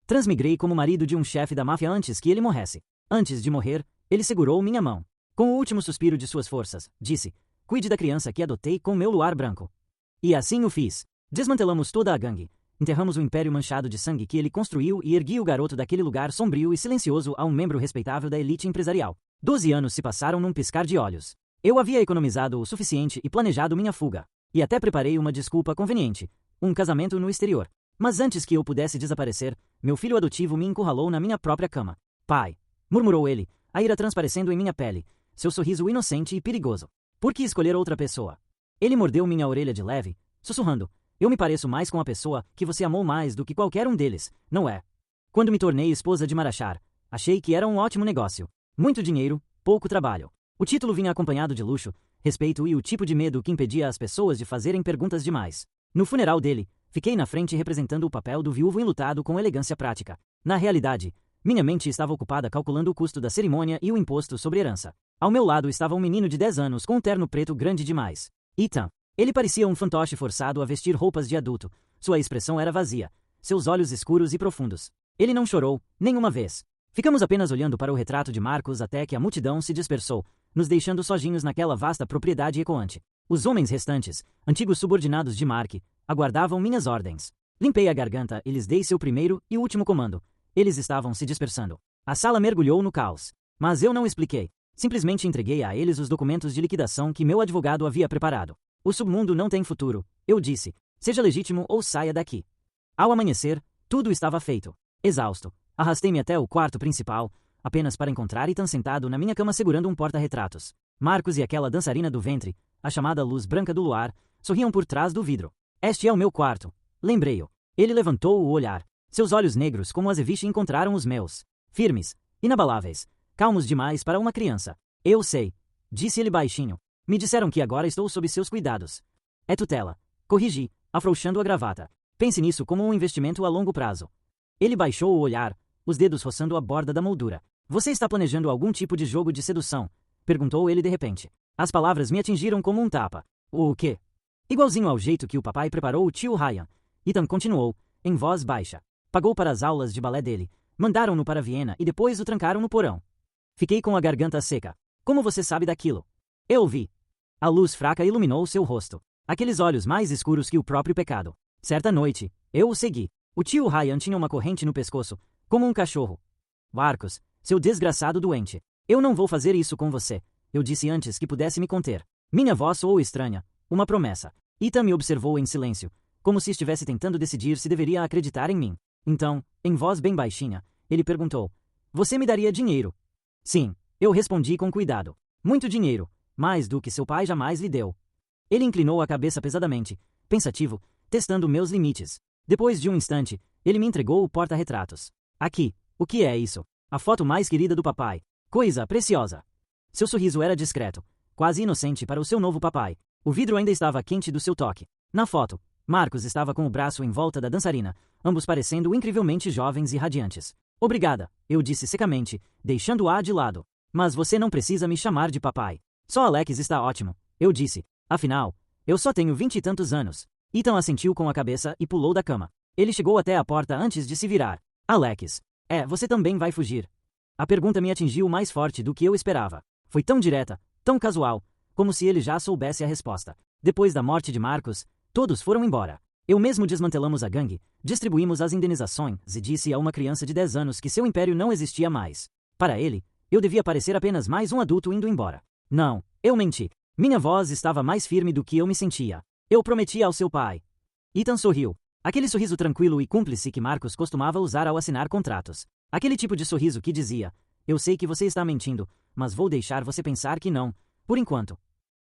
Transmigrei como marido de um chefe da máfia antes que ele morresse. Antes de morrer, ele segurou minha mão. Com o último suspiro de suas forças, disse: cuide da criança que adotei com meu luar branco. E assim o fiz. Desmantelamos toda a gangue. Enterramos o império manchado de sangue que ele construiu e ergui o garoto daquele lugar sombrio e silencioso a um membro respeitável da elite empresarial. 12 anos se passaram num piscar de olhos. Eu havia economizado o suficiente e planejado minha fuga. E até preparei uma desculpa conveniente. Um casamento no exterior. Mas antes que eu pudesse desaparecer, meu filho adotivo me encurralou na minha própria cama. Pai, murmurou ele, a ira transparecendo em minha pele, seu sorriso inocente e perigoso. Por que escolher outra pessoa? Ele mordeu minha orelha de leve, sussurrando: eu me pareço mais com a pessoa que você amou mais do que qualquer um deles, não é? Quando me tornei esposa de Marachar, achei que era um ótimo negócio. Muito dinheiro, pouco trabalho. O título vinha acompanhado de luxo, respeito e o tipo de medo que impedia as pessoas de fazerem perguntas demais. No funeral dele, fiquei na frente representando o papel do viúvo enlutado com elegância prática. Na realidade, minha mente estava ocupada calculando o custo da cerimônia e o imposto sobre herança. Ao meu lado estava um menino de 10 anos com um terno preto grande demais. Ethan. Ele parecia um fantoche forçado a vestir roupas de adulto. Sua expressão era vazia, seus olhos escuros e profundos. Ele não chorou, nenhuma vez. Ficamos apenas olhando para o retrato de Marcos até que a multidão se dispersou, nos deixando sozinhos naquela vasta propriedade ecoante. Os homens restantes, antigos subordinados de Mark, aguardavam minhas ordens. Limpei a garganta e lhes dei seu primeiro e último comando. Eles estavam se dispersando. A sala mergulhou no caos. Mas eu não expliquei. Simplesmente entreguei a eles os documentos de liquidação que meu advogado havia preparado. O submundo não tem futuro, eu disse. Seja legítimo ou saia daqui. Ao amanhecer, tudo estava feito. Exausto, arrastei-me até o quarto principal, apenas para encontrar Ethan sentado na minha cama segurando um porta-retratos. Marcos e aquela dançarina do ventre, a chamada luz branca do luar, sorriam por trás do vidro. Este é o meu quarto. Lembrei-o. Ele levantou o olhar. Seus olhos negros como azeviche encontraram os meus. Firmes, inabaláveis, calmos demais para uma criança. Eu sei, disse ele baixinho. Me disseram que agora estou sob seus cuidados. É tutela. Corrigi, afrouxando a gravata. Pense nisso como um investimento a longo prazo. Ele baixou o olhar, os dedos roçando a borda da moldura. Você está planejando algum tipo de jogo de sedução? Perguntou ele de repente. As palavras me atingiram como um tapa. O quê? Igualzinho ao jeito que o papai preparou o tio Ryan. Ethan continuou, em voz baixa. Pagou para as aulas de balé dele. Mandaram-no para Viena e depois o trancaram no porão. Fiquei com a garganta seca. Como você sabe daquilo? Eu vi. A luz fraca iluminou seu rosto. Aqueles olhos mais escuros que o próprio pecado. Certa noite, eu o segui. O tio Ryan tinha uma corrente no pescoço, como um cachorro. Marcos, seu desgraçado doente. Eu não vou fazer isso com você. Eu disse antes que pudesse me conter. Minha voz soou estranha. Uma promessa. Ethan me observou em silêncio, como se estivesse tentando decidir se deveria acreditar em mim. Então, em voz bem baixinha, ele perguntou: você me daria dinheiro? Sim, eu respondi com cuidado. Muito dinheiro, mais do que seu pai jamais lhe deu. Ele inclinou a cabeça pesadamente, pensativo, testando meus limites. Depois de um instante, ele me entregou o porta-retratos. Aqui, o que é isso? A foto mais querida do papai. Coisa preciosa. Seu sorriso era discreto, quase inocente para o seu novo papai. O vidro ainda estava quente do seu toque. Na foto, Marcos estava com o braço em volta da dançarina, ambos parecendo incrivelmente jovens e radiantes. Obrigada, eu disse secamente, deixando-a de lado. Mas você não precisa me chamar de papai. Só Alex está ótimo, eu disse. Afinal, eu só tenho 20 e tantos anos. Ethan assentiu com a cabeça e pulou da cama. Ele chegou até a porta antes de se virar. Alex, você também vai fugir? A pergunta me atingiu mais forte do que eu esperava. Foi tão direta, tão casual, como se ele já soubesse a resposta. Depois da morte de Marcos, todos foram embora. Eu mesmo desmantelamos a gangue, distribuímos as indenizações e disse a uma criança de 10 anos que seu império não existia mais. Para ele, eu devia parecer apenas mais um adulto indo embora. Não, eu menti. Minha voz estava mais firme do que eu me sentia. Eu prometi ao seu pai. Ethan sorriu. Aquele sorriso tranquilo e cúmplice que Marcos costumava usar ao assinar contratos. Aquele tipo de sorriso que dizia: eu sei que você está mentindo, mas vou deixar você pensar que não, por enquanto.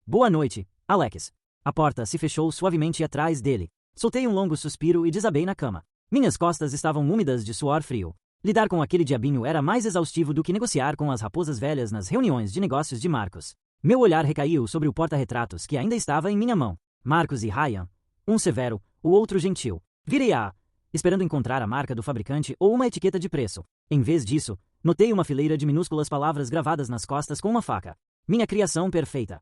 Boa noite, Alex. A porta se fechou suavemente atrás dele. Soltei um longo suspiro e desabei na cama. Minhas costas estavam úmidas de suor frio. Lidar com aquele diabinho era mais exaustivo do que negociar com as raposas velhas nas reuniões de negócios de Marcos. Meu olhar recaiu sobre o porta-retratos que ainda estava em minha mão. Marcos e Ryan. Um severo, o outro gentil. Virei esperando encontrar a marca do fabricante ou uma etiqueta de preço. Em vez disso, notei uma fileira de minúsculas palavras gravadas nas costas com uma faca. Minha criação perfeita.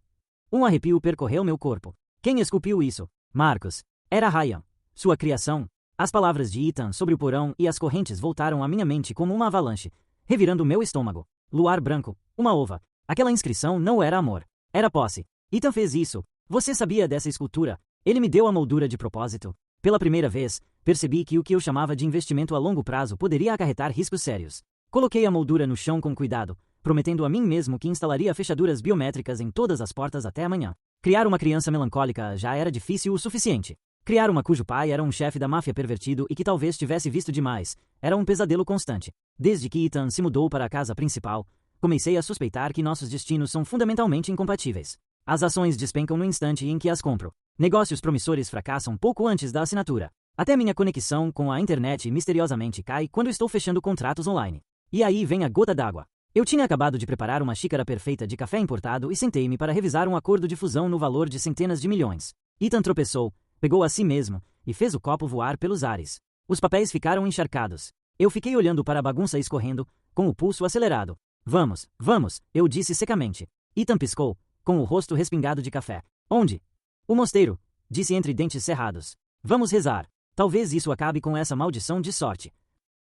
Um arrepio percorreu meu corpo. Quem esculpiu isso? Marcos. Era Ryan. Sua criação. As palavras de Ethan sobre o porão e as correntes voltaram à minha mente como uma avalanche, revirando meu estômago. Luar branco, uma ova. Aquela inscrição não era amor. Era posse. Ethan fez isso. Você sabia dessa escultura? Ele me deu a moldura de propósito. Pela primeira vez, percebi que o que eu chamava de investimento a longo prazo poderia acarretar riscos sérios. Coloquei a moldura no chão com cuidado, prometendo a mim mesmo que instalaria fechaduras biométricas em todas as portas até amanhã. Criar uma criança melancólica já era difícil o suficiente. Criar uma cujo pai era um chefe da máfia pervertido e que talvez tivesse visto demais era um pesadelo constante. Desde que Ethan se mudou para a casa principal, comecei a suspeitar que nossos destinos são fundamentalmente incompatíveis. As ações despencam no instante em que as compro. Negócios promissores fracassam pouco antes da assinatura. Até minha conexão com a internet misteriosamente cai quando estou fechando contratos online. E aí vem a gota d'água. Eu tinha acabado de preparar uma xícara perfeita de café importado e sentei-me para revisar um acordo de fusão no valor de centenas de milhões. Ethan tropeçou, pegou a si mesmo e fez o copo voar pelos ares. Os papéis ficaram encharcados. Eu fiquei olhando para a bagunça escorrendo, com o pulso acelerado. Vamos, eu disse secamente. Ethan piscou, com o rosto respingado de café. Onde? O mosteiro, disse entre dentes cerrados. Vamos rezar. Talvez isso acabe com essa maldição de sorte.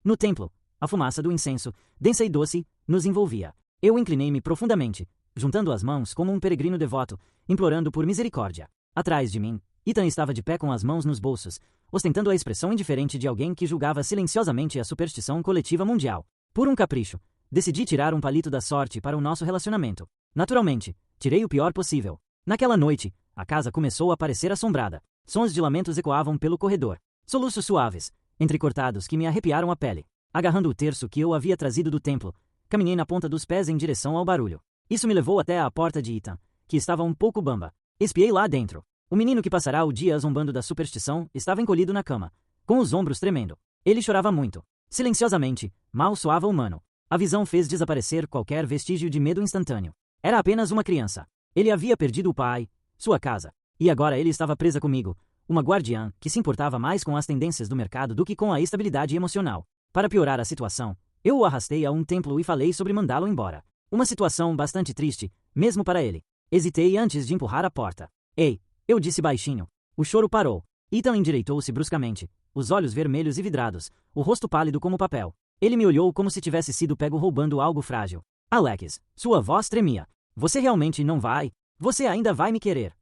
No templo, a fumaça do incenso, densa e doce, nos envolvia. Eu inclinei-me profundamente, juntando as mãos como um peregrino devoto, implorando por misericórdia. Atrás de mim, Ethan estava de pé com as mãos nos bolsos, ostentando a expressão indiferente de alguém que julgava silenciosamente a superstição coletiva mundial. Por um capricho, decidi tirar um palito da sorte para o nosso relacionamento. Naturalmente, tirei o pior possível. Naquela noite, a casa começou a parecer assombrada. Sons de lamentos ecoavam pelo corredor. Soluços suaves, entrecortados que me arrepiaram a pele. Agarrando o terço que eu havia trazido do templo, caminhei na ponta dos pés em direção ao barulho. Isso me levou até a porta de Ethan, que estava um pouco bamba. Espiei lá dentro. O menino que passará o dia zombando da superstição estava encolhido na cama, com os ombros tremendo. Ele chorava muito. Silenciosamente, mal soava humano. A visão fez desaparecer qualquer vestígio de medo instantâneo. Era apenas uma criança. Ele havia perdido o pai, sua casa, e agora ele estava presa comigo, uma guardiã que se importava mais com as tendências do mercado do que com a estabilidade emocional. Para piorar a situação, eu o arrastei a um templo e falei sobre mandá-lo embora. Uma situação bastante triste, mesmo para ele. Hesitei antes de empurrar a porta. Ei, eu disse baixinho. O choro parou. Ethan endireitou-se bruscamente, os olhos vermelhos e vidrados, o rosto pálido como papel. Ele me olhou como se tivesse sido pego roubando algo frágil. Alex, sua voz tremia. Você realmente não vai? Você ainda vai me querer?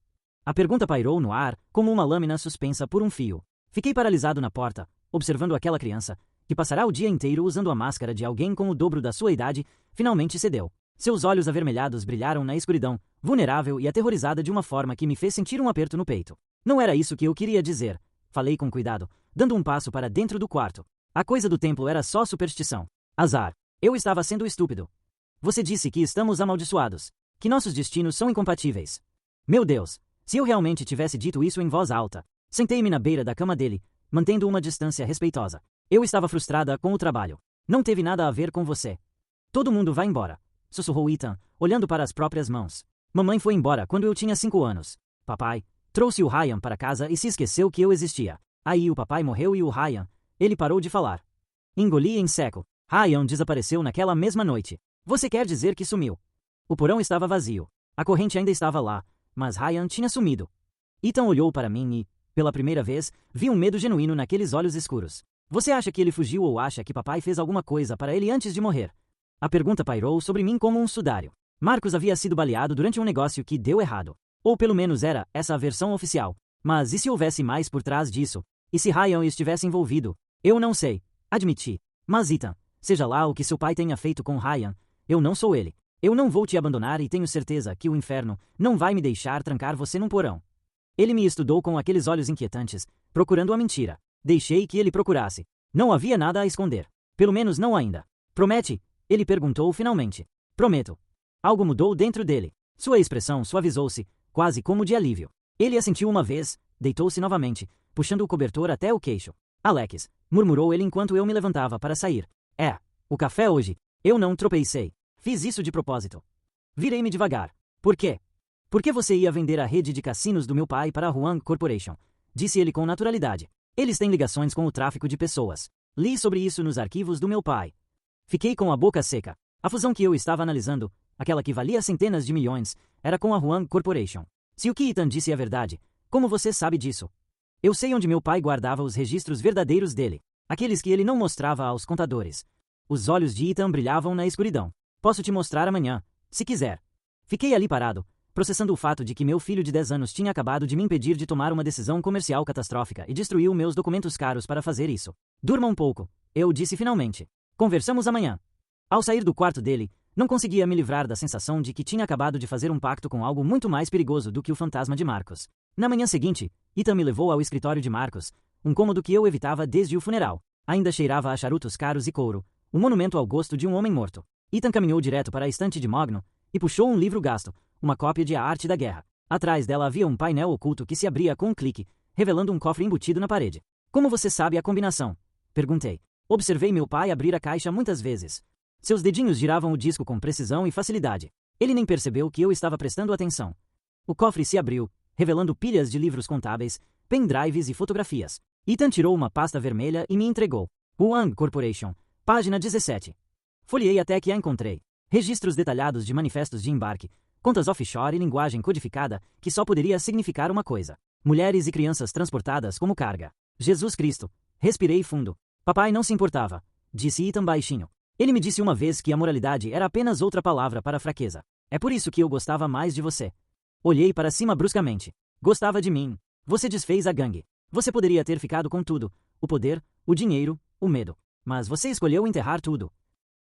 A pergunta pairou no ar, como uma lâmina suspensa por um fio. Fiquei paralisado na porta, observando aquela criança, que passará o dia inteiro usando a máscara de alguém com o dobro da sua idade, finalmente cedeu. Seus olhos avermelhados brilharam na escuridão, vulnerável e aterrorizada de uma forma que me fez sentir um aperto no peito. Não era isso que eu queria dizer. Falei com cuidado, dando um passo para dentro do quarto. A coisa do templo era só superstição. Azar. Eu estava sendo estúpido. Você disse que estamos amaldiçoados. Que nossos destinos são incompatíveis. Meu Deus, se eu realmente tivesse dito isso em voz alta. Sentei-me na beira da cama dele, mantendo uma distância respeitosa. Eu estava frustrada com o trabalho. Não teve nada a ver com você. Todo mundo vai embora, sussurrou Ethan, olhando para as próprias mãos. Mamãe foi embora quando eu tinha 5 anos. Papai trouxe o Ryan para casa e se esqueceu que eu existia. Aí o papai morreu e o Ryan, ele parou de falar. Engoli em seco. Ryan desapareceu naquela mesma noite. Você quer dizer que sumiu? O porão estava vazio. A corrente ainda estava lá, mas Ryan tinha sumido. Ethan olhou para mim e, pela primeira vez, vi um medo genuíno naqueles olhos escuros. Você acha que ele fugiu ou acha que papai fez alguma coisa para ele antes de morrer? A pergunta pairou sobre mim como um sudário. Marcos havia sido baleado durante um negócio que deu errado. Ou pelo menos era essa a versão oficial. Mas e se houvesse mais por trás disso? E se Ryan estivesse envolvido? Eu não sei. Admiti. Mas Ethan, seja lá o que seu pai tenha feito com Ryan, eu não sou ele. Eu não vou te abandonar e tenho certeza que o inferno não vai me deixar trancar você num porão. Ele me estudou com aqueles olhos inquietantes, procurando a mentira. Deixei que ele procurasse. Não havia nada a esconder. Pelo menos não ainda. Promete? Ele perguntou finalmente. Prometo. Algo mudou dentro dele. Sua expressão suavizou-se, quase como de alívio. Ele assentiu uma vez, deitou-se novamente, puxando o cobertor até o queixo. Alex, murmurou ele enquanto eu me levantava para sair. O café hoje. Eu não tropecei. Fiz isso de propósito. Virei-me devagar. Por quê? Por que você ia vender a rede de cassinos do meu pai para a Huang Corporation? Disse ele com naturalidade. Eles têm ligações com o tráfico de pessoas. Li sobre isso nos arquivos do meu pai. Fiquei com a boca seca. A fusão que eu estava analisando, aquela que valia centenas de milhões, era com a Huang Corporation. Se o que Ethan disse é verdade, como você sabe disso? Eu sei onde meu pai guardava os registros verdadeiros dele, aqueles que ele não mostrava aos contadores. Os olhos de Ethan brilhavam na escuridão. Posso te mostrar amanhã, se quiser. Fiquei ali parado, processando o fato de que meu filho de 10 anos tinha acabado de me impedir de tomar uma decisão comercial catastrófica e destruiu meus documentos caros para fazer isso. Durma um pouco, eu disse finalmente. Conversamos amanhã. Ao sair do quarto dele, não conseguia me livrar da sensação de que tinha acabado de fazer um pacto com algo muito mais perigoso do que o fantasma de Marcos. Na manhã seguinte, Ethan me levou ao escritório de Marcos, um cômodo que eu evitava desde o funeral. Ainda cheirava a charutos caros e couro, um monumento ao gosto de um homem morto. Ethan caminhou direto para a estante de Mogno e puxou um livro gasto, uma cópia de A Arte da Guerra. Atrás dela havia um painel oculto que se abria com um clique, revelando um cofre embutido na parede. Como você sabe a combinação? Perguntei. Observei meu pai abrir a caixa muitas vezes. Seus dedinhos giravam o disco com precisão e facilidade. Ele nem percebeu que eu estava prestando atenção. O cofre se abriu, revelando pilhas de livros contábeis, pendrives e fotografias. Ethan tirou uma pasta vermelha e me entregou. Wang Corporation, página 17. Folheei até que a encontrei. Registros detalhados de manifestos de embarque, contas offshore e linguagem codificada que só poderia significar uma coisa. Mulheres e crianças transportadas como carga. Jesus Cristo. Respirei fundo. Papai não se importava, disse Ethan baixinho. Ele me disse uma vez que a moralidade era apenas outra palavra para fraqueza. É por isso que eu gostava mais de você. Olhei para cima bruscamente. Gostava de mim. Você desfez a gangue. Você poderia ter ficado com tudo. O poder, o dinheiro, o medo. Mas você escolheu enterrar tudo.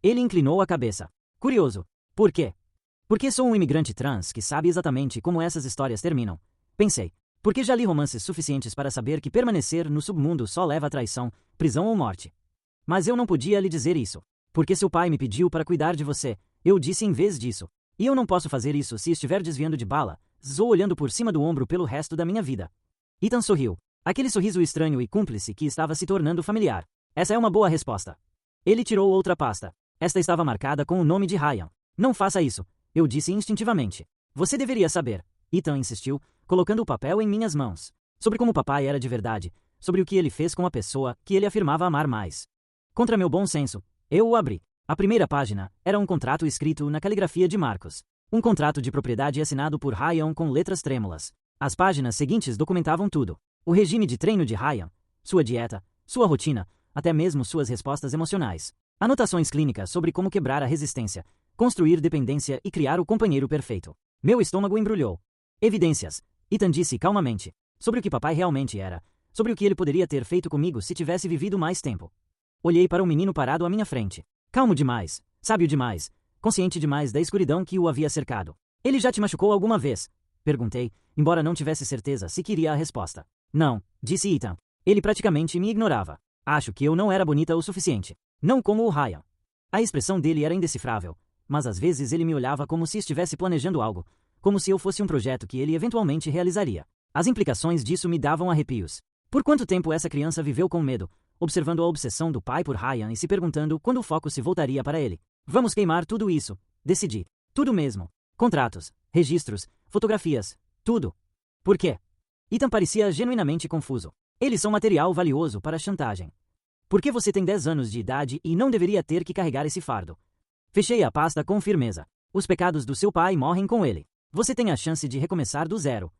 Ele inclinou a cabeça. Curioso. Por quê? Porque sou um imigrante trans que sabe exatamente como essas histórias terminam. Pensei. Porque já li romances suficientes para saber que permanecer no submundo só leva a traição, prisão ou morte. Mas eu não podia lhe dizer isso. Porque seu pai me pediu para cuidar de você, eu disse em vez disso. E eu não posso fazer isso se estiver desviando de bala, ou olhando por cima do ombro pelo resto da minha vida. Ethan sorriu. Aquele sorriso estranho e cúmplice que estava se tornando familiar. Essa é uma boa resposta. Ele tirou outra pasta. Esta estava marcada com o nome de Ryan. Não faça isso, eu disse instintivamente. Você deveria saber. Ethan insistiu, colocando o papel em minhas mãos. Sobre como papai era de verdade, sobre o que ele fez com a pessoa que ele afirmava amar mais. Contra meu bom senso, eu o abri. A primeira página era um contrato escrito na caligrafia de Marcos. Um contrato de propriedade assinado por Ryan com letras trêmulas. As páginas seguintes documentavam tudo. O regime de treino de Ryan, sua dieta, sua rotina, até mesmo suas respostas emocionais. Anotações clínicas sobre como quebrar a resistência, construir dependência e criar o companheiro perfeito. Meu estômago embrulhou. Evidências, Ethan disse calmamente, sobre o que papai realmente era, sobre o que ele poderia ter feito comigo se tivesse vivido mais tempo. Olhei para o menino parado à minha frente. Calmo demais, sábio demais, consciente demais da escuridão que o havia cercado. Ele já te machucou alguma vez? Perguntei, embora não tivesse certeza se queria a resposta. Não, disse Ethan. Ele praticamente me ignorava. Acho que eu não era bonita o suficiente. Não como o Ryan. A expressão dele era indecifrável, mas às vezes ele me olhava como se estivesse planejando algo, como se eu fosse um projeto que ele eventualmente realizaria. As implicações disso me davam arrepios. Por quanto tempo essa criança viveu com medo, observando a obsessão do pai por Ryan e se perguntando quando o foco se voltaria para ele? Vamos queimar tudo isso, decidi. Tudo mesmo. Contratos, registros, fotografias, tudo. Por quê? Ethan parecia genuinamente confuso. Eles são material valioso para chantagem. Por que você tem 10 anos de idade e não deveria ter que carregar esse fardo? Fechei a pasta com firmeza. Os pecados do seu pai morrem com ele. Você tem a chance de recomeçar do zero.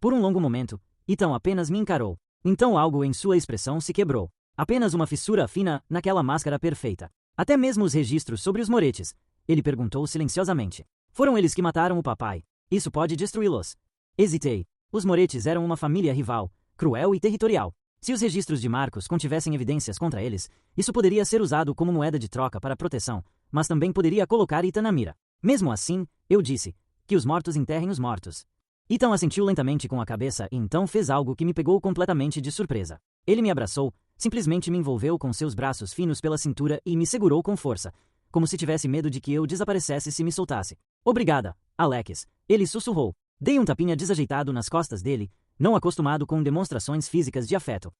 Por um longo momento, Ethan apenas me encarou. Então algo em sua expressão se quebrou. Apenas uma fissura fina naquela máscara perfeita. Até mesmo os registros sobre os moretes. Ele perguntou silenciosamente. Foram eles que mataram o papai. Isso pode destruí-los. Hesitei. Os moretes eram uma família rival, cruel e territorial. Se os registros de Marcos contivessem evidências contra eles, isso poderia ser usado como moeda de troca para proteção, mas também poderia colocar Ethan na mira. Mesmo assim, eu disse, que os mortos enterrem os mortos. Ethan assentiu lentamente com a cabeça e então fez algo que me pegou completamente de surpresa. Ele me abraçou, simplesmente me envolveu com seus braços finos pela cintura e me segurou com força, como se tivesse medo de que eu desaparecesse se me soltasse. Obrigada, Alex, ele sussurrou. Dei um tapinha desajeitado nas costas dele, não acostumado com demonstrações físicas de afeto.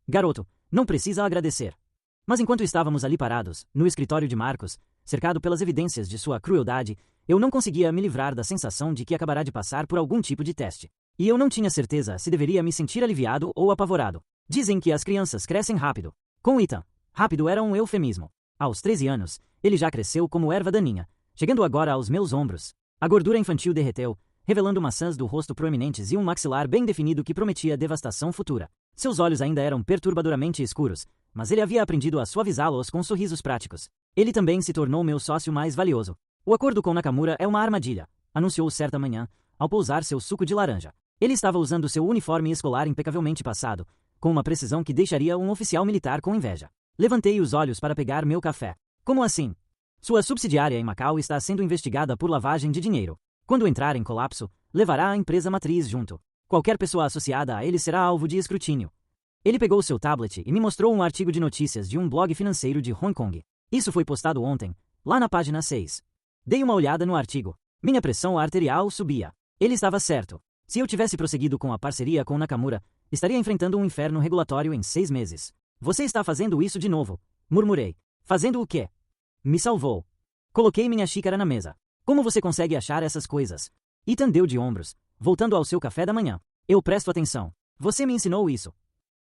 Garoto, não precisa agradecer. Mas enquanto estávamos ali parados, no escritório de Marcos, cercado pelas evidências de sua crueldade, eu não conseguia me livrar da sensação de que acabará de passar por algum tipo de teste. E eu não tinha certeza se deveria me sentir aliviado ou apavorado. Dizem que as crianças crescem rápido. Com Ethan, rápido era um eufemismo. Aos 13 anos, ele já cresceu como erva daninha, chegando agora aos meus ombros. A gordura infantil derreteu, revelando maçãs do rosto proeminentes e um maxilar bem definido que prometia devastação futura. Seus olhos ainda eram perturbadoramente escuros, mas ele havia aprendido a suavizá-los com sorrisos práticos. Ele também se tornou meu sócio mais valioso. O acordo com Nakamura é uma armadilha, anunciou certa manhã, ao pousar seu suco de laranja. Ele estava usando seu uniforme escolar impecavelmente passado, com uma precisão que deixaria um oficial militar com inveja. Levantei os olhos para pegar meu café. Como assim? Sua subsidiária em Macau está sendo investigada por lavagem de dinheiro. Quando entrar em colapso, levará a empresa matriz junto. Qualquer pessoa associada a ele será alvo de escrutínio. Ele pegou seu tablet e me mostrou um artigo de notícias de um blog financeiro de Hong Kong. Isso foi postado ontem, lá na página 6. Dei uma olhada no artigo. Minha pressão arterial subia. Ele estava certo. Se eu tivesse prosseguido com a parceria com Nakamura, estaria enfrentando um inferno regulatório em 6 meses. Você está fazendo isso de novo, murmurei. Fazendo o quê? Me salvou. Coloquei minha xícara na mesa. Como você consegue achar essas coisas? Ethan deu de ombros, voltando ao seu café da manhã. Eu presto atenção. Você me ensinou isso.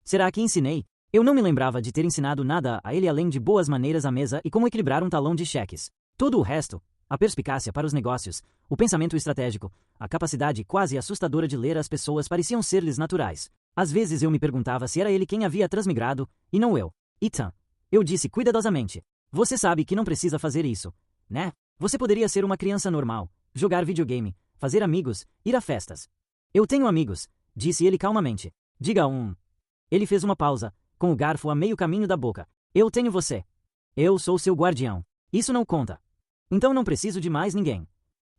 Será que ensinei? Eu não me lembrava de ter ensinado nada a ele além de boas maneiras à mesa e como equilibrar um talão de cheques. Todo o resto, a perspicácia para os negócios, o pensamento estratégico, a capacidade quase assustadora de ler as pessoas pareciam ser-lhes naturais. Às vezes eu me perguntava se era ele quem havia transmigrado, e não eu. Ethan. Eu disse cuidadosamente. Você sabe que não precisa fazer isso, né? Você poderia ser uma criança normal, jogar videogame, fazer amigos, ir a festas. Eu tenho amigos, disse ele calmamente. Diga um. Ele fez uma pausa, com o garfo a meio caminho da boca. Eu tenho você. Eu sou seu guardião. Isso não conta. Então não preciso de mais ninguém.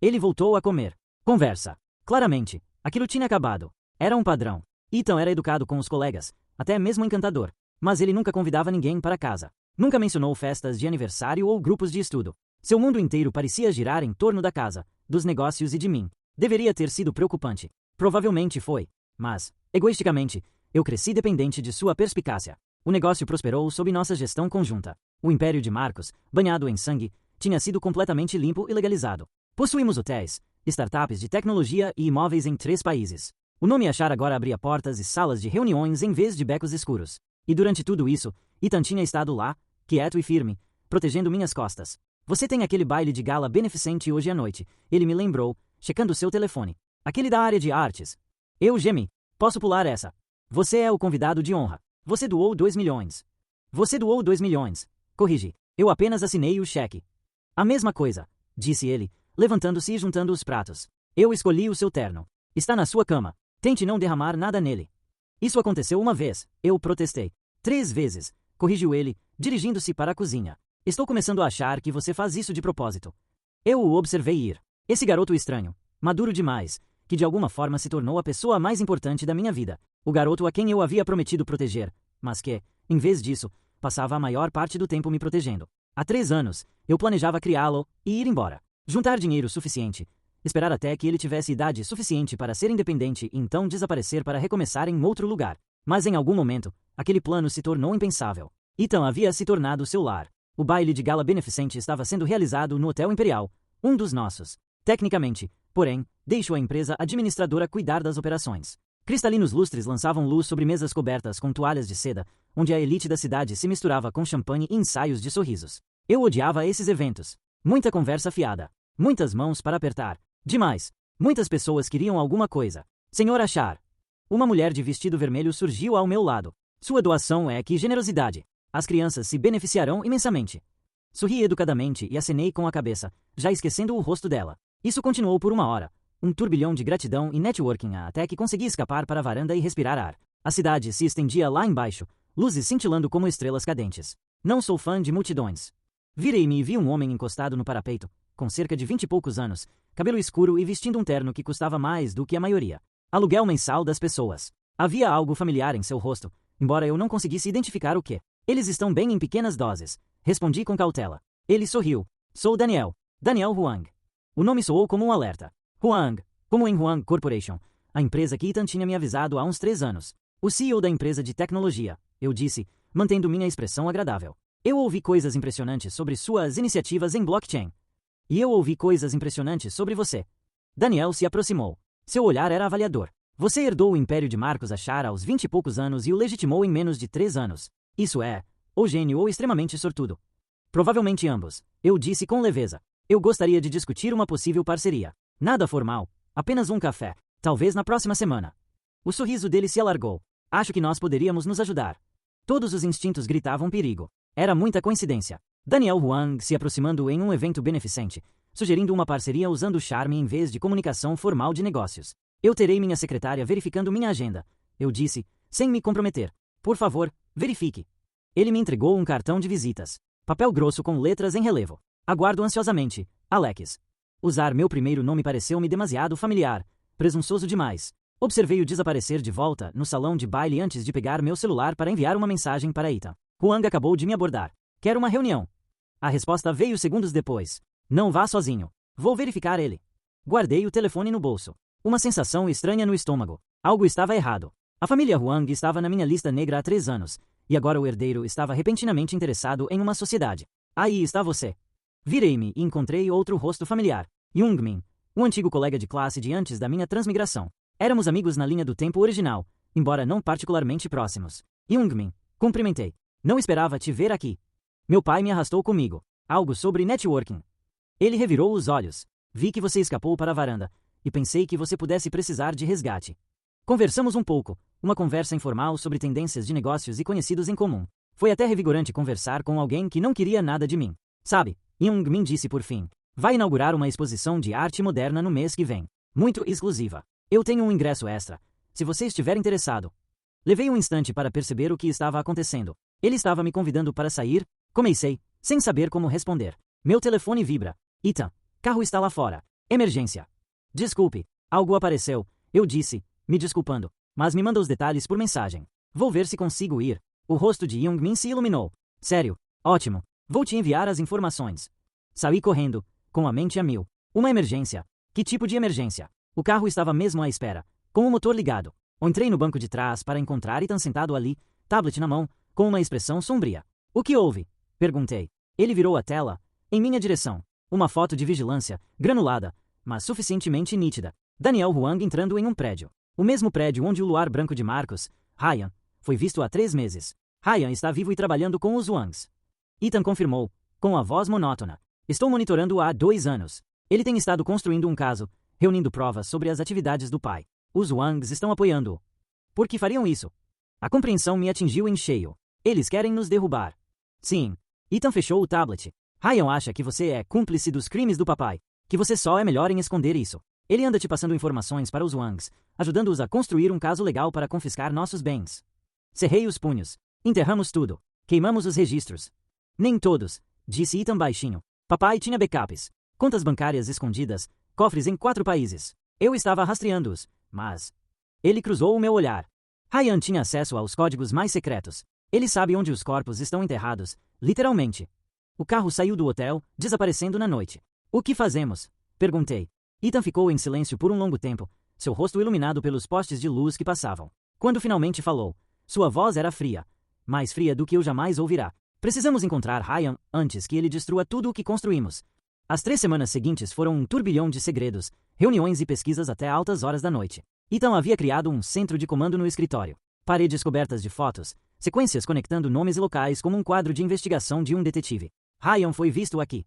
Ele voltou a comer. Conversa. Claramente, aquilo tinha acabado. Era um padrão. Ethan era educado com os colegas, até mesmo encantador. Mas ele nunca convidava ninguém para casa. Nunca mencionou festas de aniversário ou grupos de estudo. Seu mundo inteiro parecia girar em torno da casa, dos negócios e de mim. Deveria ter sido preocupante. Provavelmente foi. Mas, egoisticamente, eu cresci dependente de sua perspicácia. O negócio prosperou sob nossa gestão conjunta. O império de Marcos, banhado em sangue, tinha sido completamente limpo e legalizado. Possuímos hotéis, startups de tecnologia e imóveis em 3 países. O nome Achar agora abria portas e salas de reuniões em vez de becos escuros. E durante tudo isso, Ethan tinha estado lá, quieto e firme, protegendo minhas costas. Você tem aquele baile de gala beneficente hoje à noite, ele me lembrou, checando seu telefone. Aquele da área de artes. Eu gemi. Posso pular essa. Você é o convidado de honra. Você doou 2 milhões. Você doou 2 milhões. Corrigi. Eu apenas assinei o cheque. A mesma coisa, disse ele, levantando-se e juntando os pratos. Eu escolhi o seu terno. Está na sua cama. Tente não derramar nada nele. Isso aconteceu uma vez. Eu protestei. 3 vezes, corrigiu ele, dirigindo-se para a cozinha. Estou começando a achar que você faz isso de propósito. Eu o observei ir. Esse garoto estranho, maduro demais, que de alguma forma se tornou a pessoa mais importante da minha vida. O garoto a quem eu havia prometido proteger, mas que, em vez disso, passava a maior parte do tempo me protegendo. Há 3 anos, eu planejava criá-lo e ir embora. Juntar dinheiro suficiente. Esperar até que ele tivesse idade suficiente para ser independente e então desaparecer para recomeçar em outro lugar. Mas em algum momento, aquele plano se tornou impensável. Ethan havia se tornado seu lar. O baile de gala beneficente estava sendo realizado no Hotel Imperial, um dos nossos. Tecnicamente, porém, deixo a empresa administradora cuidar das operações. Cristalinos lustres lançavam luz sobre mesas cobertas com toalhas de seda, onde a elite da cidade se misturava com champanhe e ensaios de sorrisos. Eu odiava esses eventos. Muita conversa fiada. Muitas mãos para apertar. Demais. Muitas pessoas queriam alguma coisa. Senhor Achar. Uma mulher de vestido vermelho surgiu ao meu lado. Sua doação é que generosidade. As crianças se beneficiarão imensamente. Sorri educadamente e acenei com a cabeça, já esquecendo o rosto dela. Isso continuou por 1 hora. Um turbilhão de gratidão e networking até que consegui escapar para a varanda e respirar ar. A cidade se estendia lá embaixo, luzes cintilando como estrelas cadentes. Não sou fã de multidões. Virei-me e vi um homem encostado no parapeito, com cerca de 20 e poucos anos, cabelo escuro e vestindo um terno que custava mais do que a maioria. Aluguel mensal das pessoas. Havia algo familiar em seu rosto, embora eu não conseguisse identificar o que. Eles estão bem em pequenas doses. Respondi com cautela. Ele sorriu. Sou Daniel. Daniel Huang. O nome soou como um alerta. Huang, como em Huang Corporation, a empresa que Ethan tinha me avisado há uns 3 anos. O CEO da empresa de tecnologia, eu disse, mantendo minha expressão agradável. Eu ouvi coisas impressionantes sobre suas iniciativas em blockchain. E eu ouvi coisas impressionantes sobre você. Daniel se aproximou. Seu olhar era avaliador. Você herdou o império de Marcos Achar aos 20 e poucos anos e o legitimou em menos de 3 anos. Isso é, ou gênio ou extremamente sortudo. Provavelmente ambos, eu disse com leveza. Eu gostaria de discutir uma possível parceria. Nada formal, apenas um café, talvez na próxima semana. O sorriso dele se alargou. Acho que nós poderíamos nos ajudar. Todos os instintos gritavam perigo. Era muita coincidência. Daniel Huang se aproximando em um evento beneficente, sugerindo uma parceria usando charme em vez de comunicação formal de negócios. Eu terei minha secretária verificando minha agenda. Eu disse, sem me comprometer. Por favor, verifique. Ele me entregou um cartão de visitas. Papel grosso com letras em relevo. Aguardo ansiosamente. Alex. Usar meu primeiro nome pareceu-me demasiado familiar. Presunçoso demais. Observei-o desaparecer de volta no salão de baile antes de pegar meu celular para enviar uma mensagem para Ethan. Huang acabou de me abordar. Quero uma reunião. A resposta veio segundos depois. Não vá sozinho. Vou verificar ele. Guardei o telefone no bolso. Uma sensação estranha no estômago. Algo estava errado. A família Huang estava na minha lista negra há 3 anos, e agora o herdeiro estava repentinamente interessado em uma sociedade. Aí está você. Virei-me e encontrei outro rosto familiar. Youngmin, um antigo colega de classe de antes da minha transmigração. Éramos amigos na linha do tempo original, embora não particularmente próximos. Youngmin, cumprimentei. Não esperava te ver aqui. Meu pai me arrastou comigo. Algo sobre networking. Ele revirou os olhos. Vi que você escapou para a varanda, e pensei que você pudesse precisar de resgate. Conversamos um pouco, uma conversa informal sobre tendências de negócios e conhecidos em comum. Foi até revigorante conversar com alguém que não queria nada de mim. Sabe, Youngmin disse por fim. Vai inaugurar uma exposição de arte moderna no mês que vem. Muito exclusiva. Eu tenho um ingresso extra, se você estiver interessado. Levei um instante para perceber o que estava acontecendo. Ele estava me convidando para sair, comecei, sem saber como responder. Meu telefone vibra. Ethan, carro está lá fora. Emergência. Desculpe, algo apareceu, eu disse, me desculpando, mas me manda os detalhes por mensagem. Vou ver se consigo ir. O rosto de Youngmin se iluminou. Sério, ótimo, vou te enviar as informações. Saí correndo, com a mente a mil. Uma emergência. Que tipo de emergência? O carro estava mesmo à espera, com o motor ligado. Entrei no banco de trás para encontrar Ethan sentado ali, tablet na mão, com uma expressão sombria. O que houve? Perguntei. Ele virou a tela, em minha direção. Uma foto de vigilância, granulada, mas suficientemente nítida. Daniel Huang entrando em um prédio. O mesmo prédio onde o luar branco de Marcos, Ryan, foi visto há 3 meses. Ryan está vivo e trabalhando com os Wangs. Ethan confirmou, com a voz monótona. Estou monitorando-o há 2 anos. Ele tem estado construindo um caso, reunindo provas sobre as atividades do pai. Os Wangs estão apoiando-o. Por que fariam isso? A compreensão me atingiu em cheio. Eles querem nos derrubar. Sim. Ethan fechou o tablet. Ryan acha que você é cúmplice dos crimes do papai. Que você só é melhor em esconder isso. Ele anda te passando informações para os Wangs, ajudando-os a construir um caso legal para confiscar nossos bens. Cerrei os punhos. Enterramos tudo. Queimamos os registros. Nem todos, disse Ethan baixinho. Papai tinha backups. Contas bancárias escondidas, cofres em 4 países. Eu estava rastreando-os, mas... Ele cruzou o meu olhar. Ryan tinha acesso aos códigos mais secretos. Ele sabe onde os corpos estão enterrados, literalmente. O carro saiu do hotel, desaparecendo na noite. O que fazemos? Perguntei. Ethan ficou em silêncio por um longo tempo, seu rosto iluminado pelos postes de luz que passavam. Quando finalmente falou, sua voz era fria, mais fria do que eu jamais ouvirá. Precisamos encontrar Ryan antes que ele destrua tudo o que construímos. As 3 semanas seguintes foram um turbilhão de segredos, reuniões e pesquisas até altas horas da noite. Ethan havia criado um centro de comando no escritório. Paredes cobertas de fotos, sequências conectando nomes e locais como um quadro de investigação de um detetive. Ryan foi visto aqui.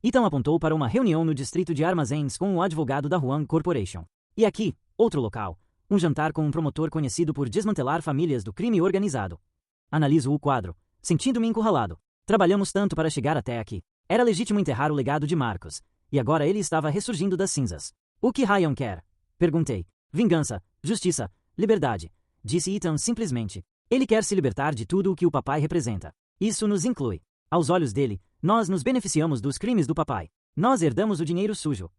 Ethan apontou para uma reunião no distrito de armazéns com o advogado da Huang Corporation. E aqui, outro local, um jantar com um promotor conhecido por desmantelar famílias do crime organizado. Analiso o quadro, sentindo-me encurralado. Trabalhamos tanto para chegar até aqui. Era legítimo enterrar o legado de Marcos, e agora ele estava ressurgindo das cinzas. O que Ryan quer? Perguntei. Vingança, justiça, liberdade, disse Ethan simplesmente. Ele quer se libertar de tudo o que o papai representa. Isso nos inclui. Aos olhos dele, nós nos beneficiamos dos crimes do papai. Nós herdamos o dinheiro sujo.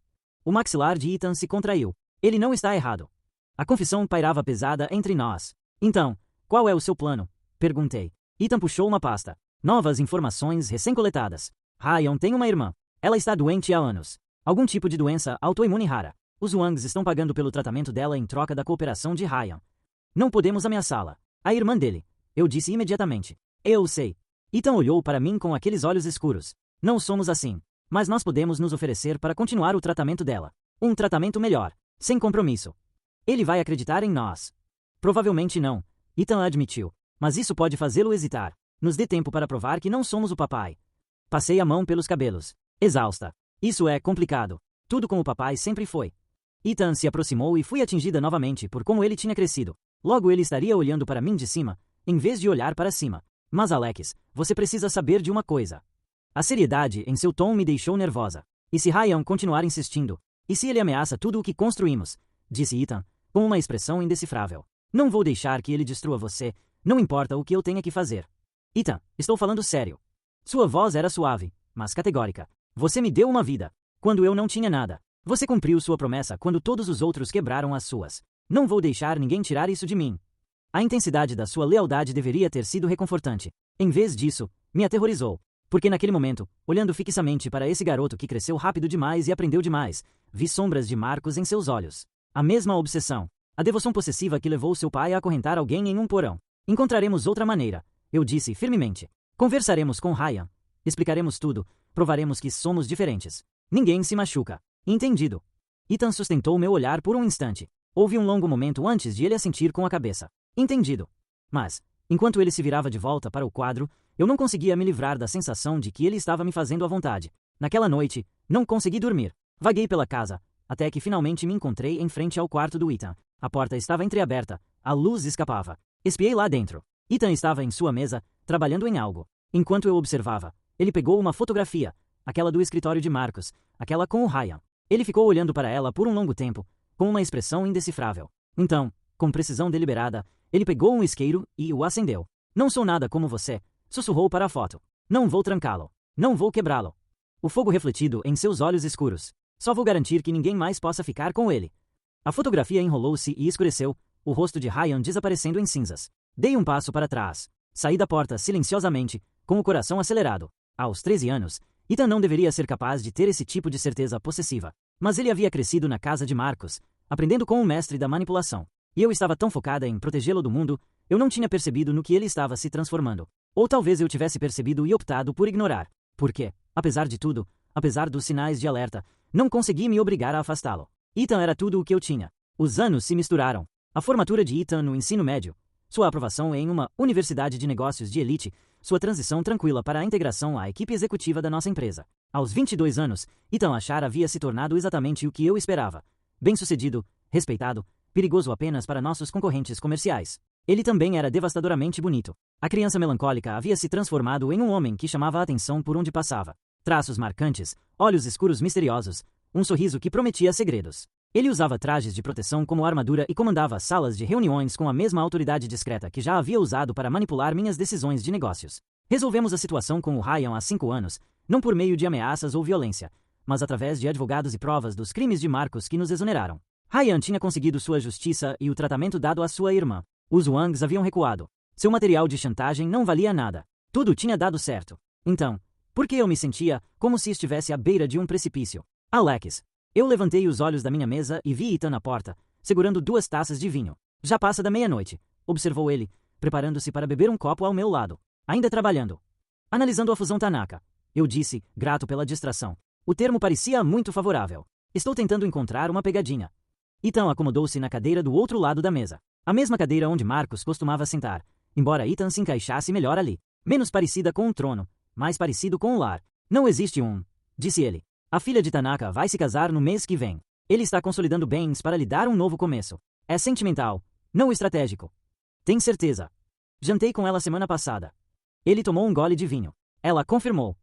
O maxilar de Ethan se contraiu. Ele não está errado. A confissão pairava pesada entre nós. Então, qual é o seu plano? Perguntei. Ethan puxou uma pasta. Novas informações recém-coletadas. Ryan tem uma irmã. Ela está doente há anos. Algum tipo de doença autoimune rara. Os Wangs estão pagando pelo tratamento dela em troca da cooperação de Ryan. Não podemos ameaçá-la. A irmã dele. Eu disse imediatamente. Eu sei. Ethan olhou para mim com aqueles olhos escuros. Não somos assim. Mas nós podemos nos oferecer para continuar o tratamento dela. Um tratamento melhor. Sem compromisso. Ele vai acreditar em nós. Provavelmente não. Ethan admitiu. Mas isso pode fazê-lo hesitar. Nos dê tempo para provar que não somos o papai. Passei a mão pelos cabelos. Exausta. Isso é complicado. Tudo com o papai sempre foi. Ethan se aproximou e fui atingida novamente por como ele tinha crescido. Logo ele estaria olhando para mim de cima, em vez de olhar para cima. Mas Alex, você precisa saber de uma coisa. A seriedade em seu tom me deixou nervosa. E se Ryan continuar insistindo? E se ele ameaça tudo o que construímos? Disse Ethan, com uma expressão indecifrável. Não vou deixar que ele destrua você, não importa o que eu tenha que fazer. Ethan, estou falando sério. Sua voz era suave, mas categórica. Você me deu uma vida, quando eu não tinha nada. Você cumpriu sua promessa quando todos os outros quebraram as suas. Não vou deixar ninguém tirar isso de mim. A intensidade da sua lealdade deveria ter sido reconfortante. Em vez disso, me aterrorizou. Porque naquele momento, olhando fixamente para esse garoto que cresceu rápido demais e aprendeu demais, vi sombras de Marcos em seus olhos. A mesma obsessão. A devoção possessiva que levou seu pai a acorrentar alguém em um porão. Encontraremos outra maneira, eu disse firmemente. Conversaremos com Ryan. Explicaremos tudo. Provaremos que somos diferentes. Ninguém se machuca. Entendido. Ethan sustentou meu olhar por um instante. Houve um longo momento antes de ele assentir com a cabeça. Entendido. Mas, enquanto ele se virava de volta para o quadro, eu não conseguia me livrar da sensação de que ele estava me fazendo à vontade. Naquela noite, não consegui dormir. Vaguei pela casa, até que finalmente me encontrei em frente ao quarto do Ethan. A porta estava entreaberta, a luz escapava. Espiei lá dentro. Ethan estava em sua mesa, trabalhando em algo. Enquanto eu observava, ele pegou uma fotografia, aquela do escritório de Marcos, aquela com o Ryan. Ele ficou olhando para ela por um longo tempo, com uma expressão indecifrável. Então, com precisão deliberada, ele pegou um isqueiro e o acendeu. Não sou nada como você, sussurrou para a foto. Não vou trancá-lo. Não vou quebrá-lo. O fogo refletido em seus olhos escuros. Só vou garantir que ninguém mais possa ficar com ele. A fotografia enrolou-se e escureceu, o rosto de Ryan desaparecendo em cinzas. Dei um passo para trás. Saí da porta silenciosamente, com o coração acelerado. Aos 13 anos, Ethan não deveria ser capaz de ter esse tipo de certeza possessiva. Mas ele havia crescido na casa de Marcos, aprendendo com o mestre da manipulação. E eu estava tão focada em protegê-lo do mundo, eu não tinha percebido no que ele estava se transformando. Ou talvez eu tivesse percebido e optado por ignorar. Porque, apesar de tudo, apesar dos sinais de alerta, não consegui me obrigar a afastá-lo. Ethan era tudo o que eu tinha. Os anos se misturaram. A formatura de Ethan no ensino médio, sua aprovação em uma universidade de negócios de elite, sua transição tranquila para a integração à equipe executiva da nossa empresa. Aos 22 anos, Ethan Achar havia se tornado exatamente o que eu esperava. Bem-sucedido, respeitado, perigoso apenas para nossos concorrentes comerciais. Ele também era devastadoramente bonito. A criança melancólica havia se transformado em um homem que chamava a atenção por onde passava. Traços marcantes, olhos escuros misteriosos, um sorriso que prometia segredos. Ele usava trajes de proteção como armadura e comandava salas de reuniões com a mesma autoridade discreta que já havia usado para manipular minhas decisões de negócios. Resolvemos a situação com o Ryan há 5 anos, não por meio de ameaças ou violência, mas através de advogados e provas dos crimes de Marcos que nos exoneraram. Ryan tinha conseguido sua justiça e o tratamento dado à sua irmã. Os Wangs haviam recuado. Seu material de chantagem não valia nada. Tudo tinha dado certo. Então, por que eu me sentia como se estivesse à beira de um precipício? Alex. Eu levantei os olhos da minha mesa e vi Ethan na porta, segurando 2 taças de vinho. Já passa da meia-noite, observou ele, preparando-se para beber um copo ao meu lado. Ainda trabalhando. Analisando a fusão Tanaka. Eu disse, grato pela distração. O termo parecia muito favorável. Estou tentando encontrar uma pegadinha. Ethan acomodou-se na cadeira do outro lado da mesa. A mesma cadeira onde Marcos costumava sentar, embora Ethan se encaixasse melhor ali. Menos parecida com um trono, mais parecido com um lar. Não existe um, disse ele. A filha de Tanaka vai se casar no mês que vem. Ele está consolidando bens para lhe dar um novo começo. É sentimental, não estratégico. Tem certeza. Jantei com ela semana passada. Ele tomou um gole de vinho. Ela confirmou.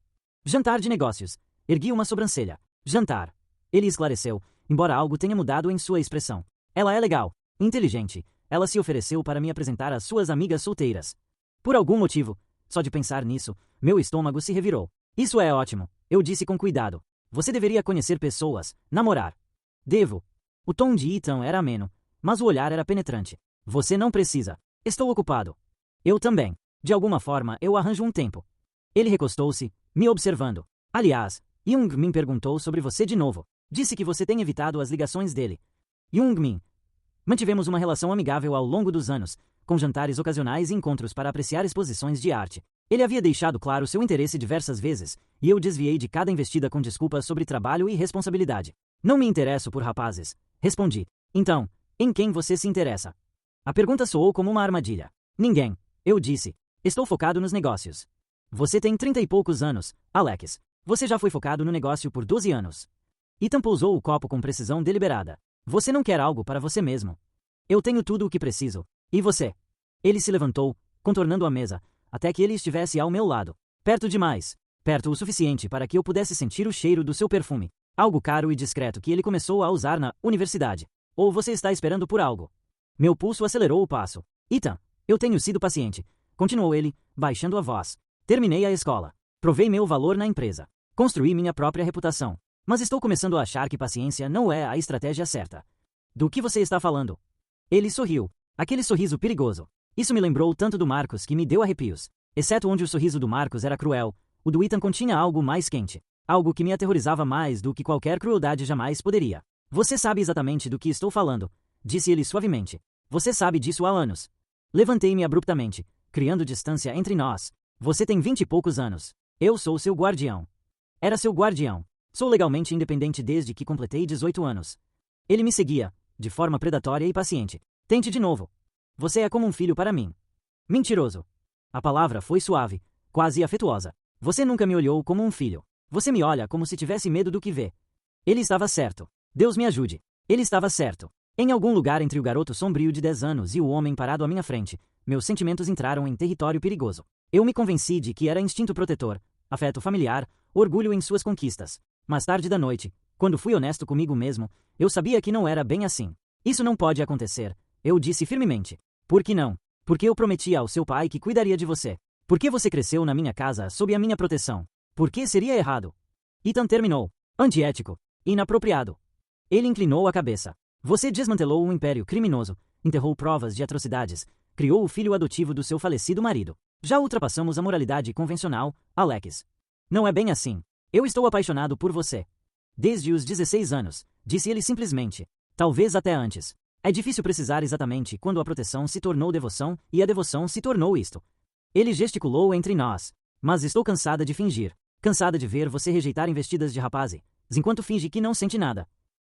Jantar de negócios. Ergui uma sobrancelha. Jantar. Ele esclareceu, embora algo tenha mudado em sua expressão. Ela é legal, inteligente. Ela se ofereceu para me apresentar às suas amigas solteiras. Por algum motivo, só de pensar nisso, meu estômago se revirou. Isso é ótimo, eu disse com cuidado. Você deveria conhecer pessoas, namorar. Devo. O tom de Ethan era ameno, mas o olhar era penetrante. Você não precisa. Estou ocupado. Eu também. De alguma forma, eu arranjo um tempo. Ele recostou-se, me observando. Aliás, Jung Min perguntou sobre você de novo. Disse que você tem evitado as ligações dele. Jung Min. Mantivemos uma relação amigável ao longo dos anos, com jantares ocasionais e encontros para apreciar exposições de arte. Ele havia deixado claro seu interesse diversas vezes, e eu desviei de cada investida com desculpas sobre trabalho e responsabilidade. Não me interesso por rapazes, respondi. Então, em quem você se interessa? A pergunta soou como uma armadilha. Ninguém, eu disse. Estou focado nos negócios. Você tem 30 e poucos anos, Alex. Você já foi focado no negócio por 12 anos. Ethan pousou o copo com precisão deliberada. Você não quer algo para você mesmo. Eu tenho tudo o que preciso. E você? Ele se levantou, contornando a mesa, até que ele estivesse ao meu lado. Perto demais. Perto o suficiente para que eu pudesse sentir o cheiro do seu perfume. Algo caro e discreto que ele começou a usar na universidade. Ou você está esperando por algo? Meu pulso acelerou o passo. Ethan, eu tenho sido paciente, continuou ele, baixando a voz. Terminei a escola. Provei meu valor na empresa. Construí minha própria reputação. Mas estou começando a achar que paciência não é a estratégia certa. Do que você está falando? Ele sorriu. Aquele sorriso perigoso. Isso me lembrou tanto do Marcos que me deu arrepios. Exceto onde o sorriso do Marcos era cruel, o do Ethan continha algo mais quente. Algo que me aterrorizava mais do que qualquer crueldade jamais poderia. Você sabe exatamente do que estou falando, disse ele suavemente. Você sabe disso há anos. Levantei-me abruptamente, criando distância entre nós. Você tem 20 e poucos anos. Eu sou seu guardião. Era seu guardião. Sou legalmente independente desde que completei 18 anos. Ele me seguia, de forma predatória e paciente. Tente de novo. Você é como um filho para mim. Mentiroso. A palavra foi suave, quase afetuosa. Você nunca me olhou como um filho. Você me olha como se tivesse medo do que vê. Ele estava certo. Deus me ajude. Ele estava certo. Em algum lugar entre o garoto sombrio de 10 anos e o homem parado à minha frente, meus sentimentos entraram em território perigoso. Eu me convenci de que era instinto protetor, afeto familiar, orgulho em suas conquistas. Mais tarde da noite, quando fui honesto comigo mesmo, eu sabia que não era bem assim. Isso não pode acontecer, eu disse firmemente. Por que não? Porque eu prometi ao seu pai que cuidaria de você. Porque você cresceu na minha casa sob a minha proteção. Por que seria errado? Ethan terminou. Antiético. Inapropriado. Ele inclinou a cabeça. Você desmantelou um império criminoso, enterrou provas de atrocidades, criou o filho adotivo do seu falecido marido. Já ultrapassamos a moralidade convencional, Alex. Não é bem assim. Eu estou apaixonado por você. Desde os 16 anos, disse ele simplesmente. Talvez até antes. É difícil precisar exatamente quando a proteção se tornou devoção e a devoção se tornou isto. Ele gesticulou entre nós. Mas estou cansada de fingir. Cansada de ver você rejeitar investidas de rapazes, enquanto finge que não sente nada.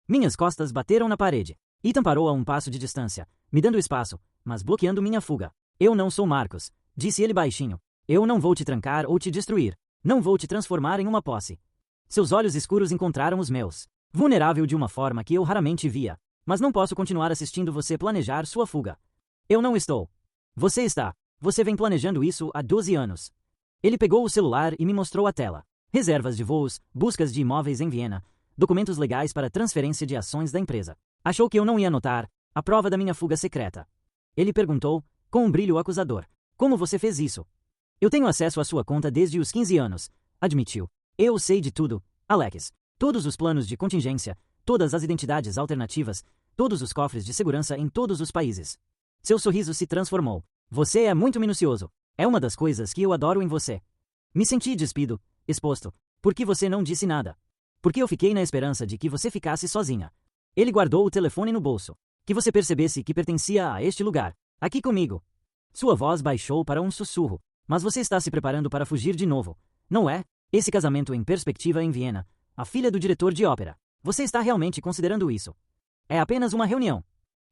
Minhas costas bateram na parede. Ethan parou a um passo de distância, me dando espaço, mas bloqueando minha fuga. Eu não sou Marcos, disse ele baixinho. Eu não vou te trancar ou te destruir. Não vou te transformar em uma posse. Seus olhos escuros encontraram os meus. Vulnerável de uma forma que eu raramente via. Mas não posso continuar assistindo você planejar sua fuga. Eu não estou. Você está. Você vem planejando isso há 12 anos. Ele pegou o celular e me mostrou a tela. Reservas de voos, buscas de imóveis em Viena, documentos legais para transferência de ações da empresa. Achou que eu não ia notar a prova da minha fuga secreta. Ele perguntou, com um brilho acusador. Como você fez isso? Eu tenho acesso à sua conta desde os 15 anos, admitiu. Eu sei de tudo, Alex. Todos os planos de contingência, todas as identidades alternativas, todos os cofres de segurança em todos os países. Seu sorriso se transformou. Você é muito minucioso. É uma das coisas que eu adoro em você. Me senti despido, exposto. Por que você não disse nada? Porque eu fiquei na esperança de que você ficasse sozinha. Ele guardou o telefone no bolso. Que você percebesse que pertencia a este lugar. Aqui comigo. Sua voz baixou para um sussurro. Mas você está se preparando para fugir de novo, não é? Esse casamento em perspectiva em Viena. A filha do diretor de ópera. Você está realmente considerando isso? É apenas uma reunião.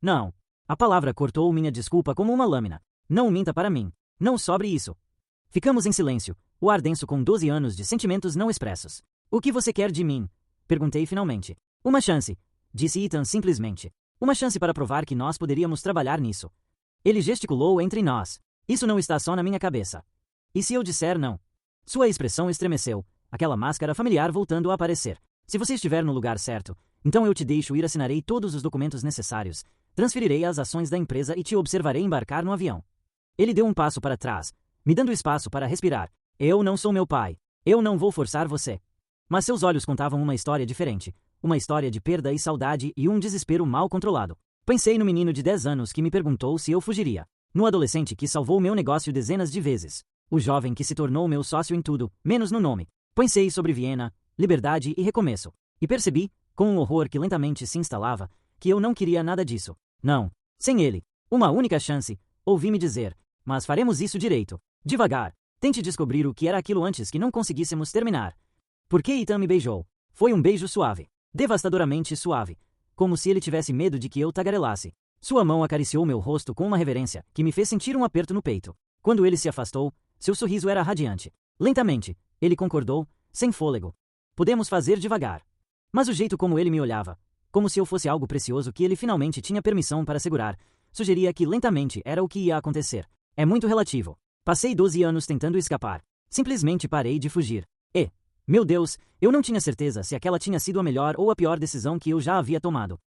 Não. A palavra cortou minha desculpa como uma lâmina. Não minta para mim. Não sobre isso. Ficamos em silêncio, o ar denso com 12 anos de sentimentos não expressos. O que você quer de mim? Perguntei finalmente. Uma chance, disse Ethan simplesmente. Uma chance para provar que nós poderíamos trabalhar nisso. Ele gesticulou entre nós. Isso não está só na minha cabeça. E se eu disser não? Sua expressão estremeceu, aquela máscara familiar voltando a aparecer. Se você estiver no lugar certo, então eu te deixo ir, assinarei todos os documentos necessários, transferirei as ações da empresa e te observarei embarcar no avião. Ele deu um passo para trás, me dando espaço para respirar. Eu não sou meu pai. Eu não vou forçar você. Mas seus olhos contavam uma história diferente. Uma história de perda e saudade e um desespero mal controlado. Pensei no menino de 10 anos que me perguntou se eu fugiria. No adolescente que salvou meu negócio dezenas de vezes. O jovem que se tornou meu sócio em tudo, menos no nome. Pensei sobre Viena, liberdade e recomeço. E percebi, com um horror que lentamente se instalava, que eu não queria nada disso. Não. Sem ele. Uma única chance, ouvi-me dizer. Mas faremos isso direito. Devagar. Tente descobrir o que era aquilo antes que não conseguíssemos terminar. Por que Ethan me beijou? Foi um beijo suave. Devastadoramente suave. Como se ele tivesse medo de que eu tagarelasse. Sua mão acariciou meu rosto com uma reverência que me fez sentir um aperto no peito. Quando ele se afastou, seu sorriso era radiante. Lentamente, ele concordou, sem fôlego. Podemos fazer devagar. Mas o jeito como ele me olhava, como se eu fosse algo precioso que ele finalmente tinha permissão para segurar, sugeria que lentamente era o que ia acontecer. É muito relativo. Passei 12 anos tentando escapar. Simplesmente parei de fugir. E, meu Deus, eu não tinha certeza se aquela tinha sido a melhor ou a pior decisão que eu já havia tomado.